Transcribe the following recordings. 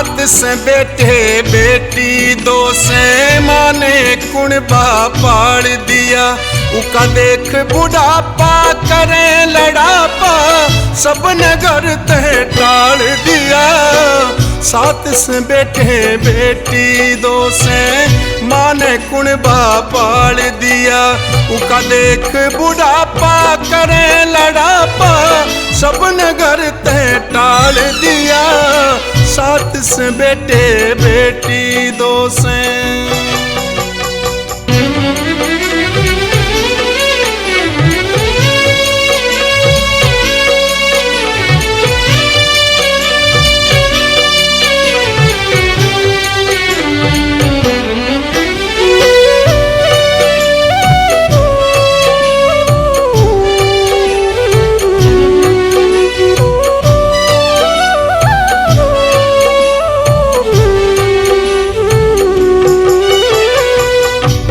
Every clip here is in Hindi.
साथ से बेटे बेटी दो से माने कुणबा पाड़ दिया। उका देख बुढ़ापा करे लड़ापा सब नगर ते टाल दिया। साथ से बेटे बेटी दो से माने कुणबा पाड़ दिया। उका देख बुढ़ापा करे लड़ापा सब नगर ते टाल दिया। साथ से बेटे बेटी दो से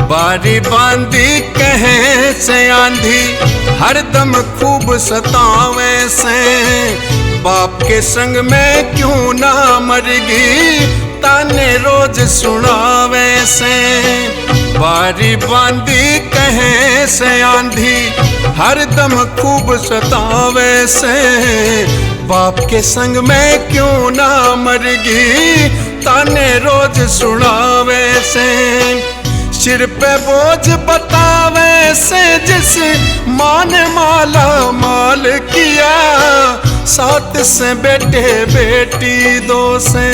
बारी बांधी कहे से आंधी हरदम खूब सतावे से। बाप के संग में क्यों ना मरगी ताने रोज सुनावे से। बारी बांधी कहे से आंधी हरदम खूब सतावे से। बाप के संग में क्यों ना मरगी ताने रोज सुनावे से। सिर पे बोझ बतावे से जिस माँ ने माला माल किया। साथ से बेटे बेटी दो से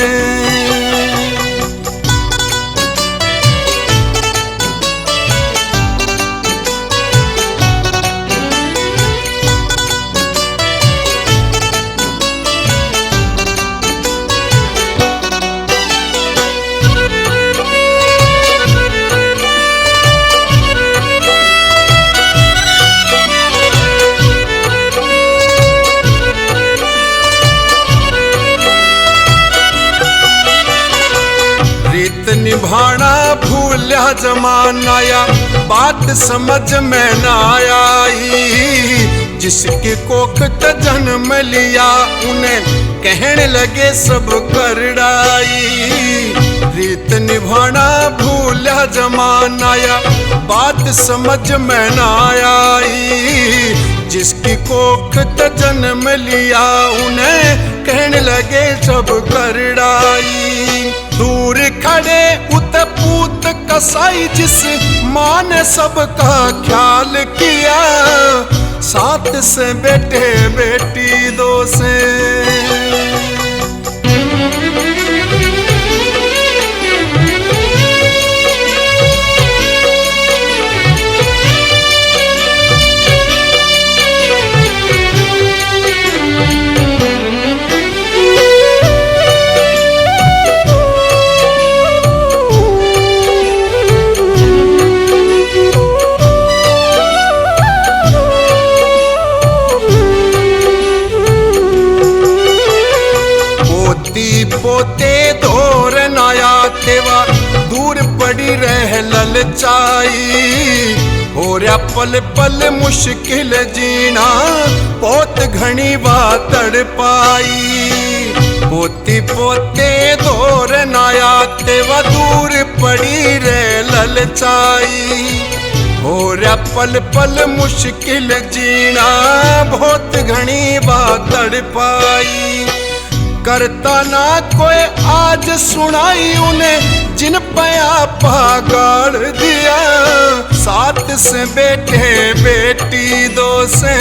निभाना भूलिया जमानाया बात समझ में ना आई। जिसकी कोख त जन्म लिया उन्हें कहने लगे सब करड़ाई। रीत निभाना भूलिया जमानाया बात समझ में ना आई। जिसकी कोख त जन्म लिया उन्हें कहने लगे सब करड़ाई। दूर खड़े उत पूत कसाई जिस माँ ने सबका ख्याल किया। साथ से बेटे बेटी दो से पोते दौर नाया तेवा दूर पड़ी रह ललचाई। हो रहा पल पल मुश्किल जीना बहुत घनी बात तड़पाई। पोती पोते दौर नाया तेवा दूर पड़ी रह ललचाई। हो रहा पल पल मुश्किल जीना बहुत घनी बात तड़पाई। करता ना कोई आज सुनाई उन्हें जिन पया पागाड़ दिया। साथ से बेटे बेटी दो से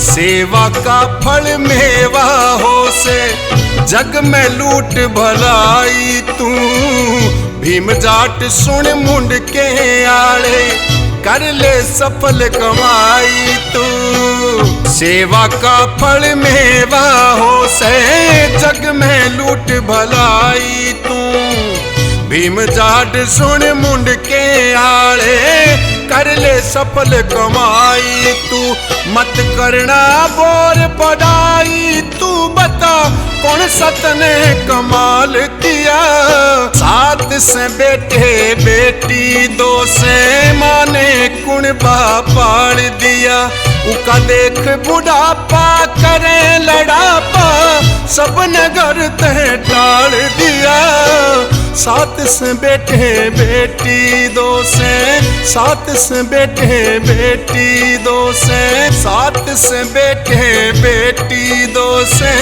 सेवा का फल मेवा हो से जग में लूट भलाई तू। भीम जाट सुन मुंड के आड़े कर ले सफल कमाई तू। सेवा का फल मेवा हो से जग में लूट भलाई तू भीम जाट सुन मुंड के आले कर ले सफल कमाई तू मत करना बोर पढ़ाई तू बता कौन सतने कमाल किया सात से बेटे बेटी दो से माने कुण पाड़ दिया उका देख बुढ़ापा करे लड़ापा सब नगर तह टाल दिया सात से बेटे बेटी दो से सात से बेटे बेटी दो से सात से बेटे बेटी दो से